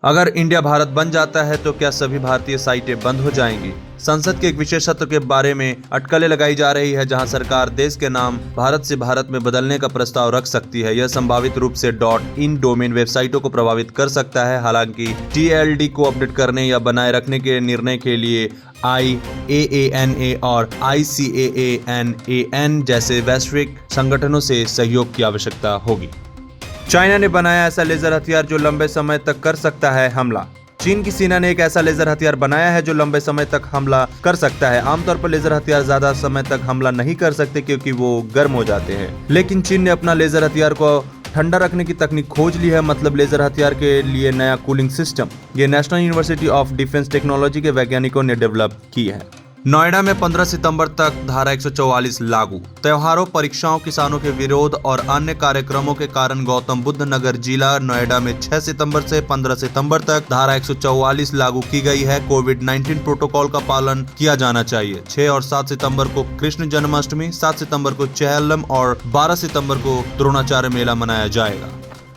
अगर इंडिया भारत बन जाता है तो क्या सभी भारतीय साइटें बंद हो जाएंगी? संसद के एक विशेष सत्र के बारे में अटकलें लगाई जा रही है, जहां सरकार देश के नाम भारत से भारत में बदलने का प्रस्ताव रख सकती है। यह संभावित रूप से .in डोमेन वेबसाइटों को प्रभावित कर सकता है। हालांकि TLD को अपडेट करने या बनाए रखने के निर्णय के लिए IAANA और ICAANAN जैसे वैश्विक संगठनों से सहयोग की आवश्यकता होगी। चाइना ने बनाया ऐसा लेजर हथियार जो लंबे समय तक कर सकता है हमला। चीन की सेना ने एक ऐसा लेजर हथियार बनाया है जो लंबे समय तक हमला कर सकता है। आमतौर पर लेजर हथियार ज्यादा समय तक हमला नहीं कर सकते क्योंकि वो गर्म हो जाते हैं, लेकिन चीन ने अपना लेजर हथियार को ठंडा रखने की तकनीक खोज ली है, मतलब लेजर हथियार के लिए नया कूलिंग सिस्टम। ये national university of defence technology के वैज्ञानिकों ने डेवलप की है। नोएडा में 15 सितंबर तक धारा 144 लागू। त्योहारों, परीक्षाओं, किसानों के विरोध और अन्य कार्यक्रमों के कारण गौतम बुद्ध नगर जिला नोएडा में 6 सितंबर से 15 सितंबर तक धारा 144 लागू की गई है। कोविड-19 प्रोटोकॉल का पालन किया जाना चाहिए। 6 और 7 सितंबर को कृष्ण जन्माष्टमी, 7 सितंबर को चेहल्लम और 12 सितंबर को द्रोणाचार्य मेला मनाया जाएगा।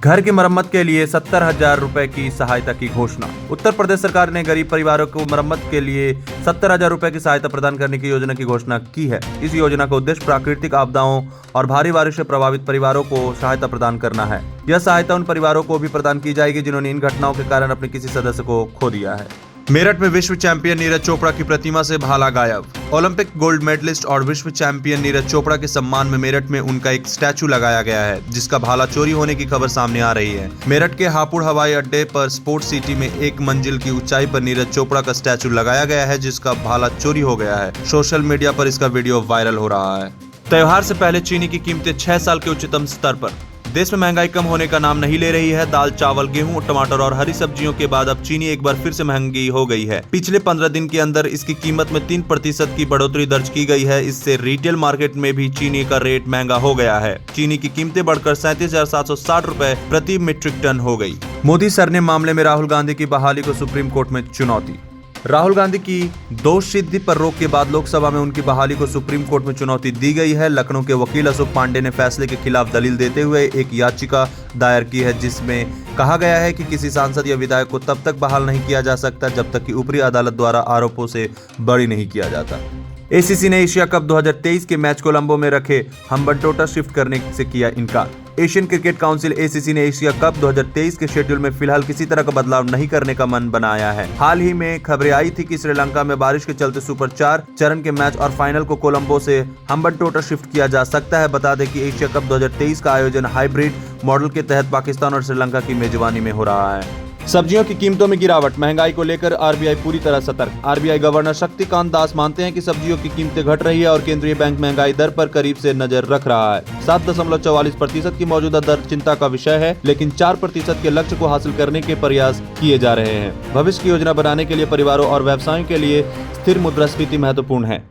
घर की मरम्मत के लिए 70,000 रुपए की सहायता की घोषणा। उत्तर प्रदेश सरकार ने गरीब परिवारों को मरम्मत के लिए 70,000 रुपए की सहायता प्रदान करने की योजना की घोषणा की है। इस योजना का उद्देश्य प्राकृतिक आपदाओं और भारी बारिश से प्रभावित परिवारों को सहायता प्रदान करना है। यह सहायता उन परिवारों को भी प्रदान की जाएगी जिन्होंने इन घटनाओं के कारण अपने किसी सदस्य को खो दिया है। मेरठ में विश्व चैंपियन नीरज चोपड़ा की प्रतिमा से भाला गायब। ओलंपिक गोल्ड मेडलिस्ट और विश्व चैंपियन नीरज चोपड़ा के सम्मान में मेरठ में उनका एक स्टैचू लगाया गया है, जिसका भाला चोरी होने की खबर सामने आ रही है। मेरठ के हापुड़ हवाई अड्डे पर स्पोर्ट्स सिटी में 1 मंजिल की ऊंचाई पर नीरज चोपड़ा का स्टैचू लगाया गया है, जिसका भाला चोरी हो गया है। सोशल मीडिया पर इसका वीडियो वायरल हो रहा है। त्योहार से पहले चीनी की कीमतें 6 साल के उच्चतम स्तर पर। देश में महंगाई कम होने का नाम नहीं ले रही है। दाल, चावल, गेहूं, टमाटर और हरी सब्जियों के बाद अब चीनी एक बार फिर से महंगी हो गई है। पिछले 15 दिन के अंदर इसकी कीमत में 3% की बढ़ोतरी दर्ज की गई है। इससे रिटेल मार्केट में भी चीनी का रेट महंगा हो गया है। चीनी की कीमतें बढ़कर 37,760 रुपए प्रति मीट्रिक टन हो गई। मोदी सर ने मामले में राहुल गांधी की बहाली को सुप्रीम कोर्ट में चुनौती। राहुल गांधी की दोष सिद्धि पर रोक के बाद लोकसभा में उनकी बहाली को सुप्रीम कोर्ट में चुनौती दी गई है। लखनऊ के वकील अशोक पांडे ने फैसले के खिलाफ दलील देते हुए एक याचिका दायर की है, जिसमें कहा गया है कि किसी सांसद या विधायक को तब तक बहाल नहीं किया जा सकता जब तक कि ऊपरी अदालत द्वारा आरोपों से बरी नहीं किया जाता। ACC ने एशिया कप 2023 के मैच कोलंबो में रखे हम्बनटोटा शिफ्ट करने से किया इनकार। एशियन क्रिकेट काउंसिल ACC ने एशिया कप 2023 के शेड्यूल में फिलहाल किसी तरह का बदलाव नहीं करने का मन बनाया है। हाल ही में खबरें आई थी कि श्रीलंका में बारिश के चलते सुपर 4 चरण के मैच और फाइनल को कोलंबो से हम्बनटोटा शिफ्ट किया जा सकता है। बता दें कि एशिया कप 2023 का आयोजन हाइब्रिड मॉडल के तहत पाकिस्तान और श्रीलंका की मेजबानी में हो रहा है। सब्जियों की कीमतों में गिरावट। महंगाई को लेकर RBI पूरी तरह सतर्क। RBI गवर्नर शक्तिकांत दास मानते हैं कि सब्जियों की कीमतें घट रही है और केंद्रीय बैंक महंगाई दर पर करीब से नजर रख रहा है। 7.44% की मौजूदा दर चिंता का विषय है, लेकिन 4% के लक्ष्य को हासिल करने के प्रयास किए जा रहे हैं। भविष्य की योजना बनाने के लिए परिवारों और व्यवसायों के लिए स्थिर मुद्रास्फीति महत्वपूर्ण है।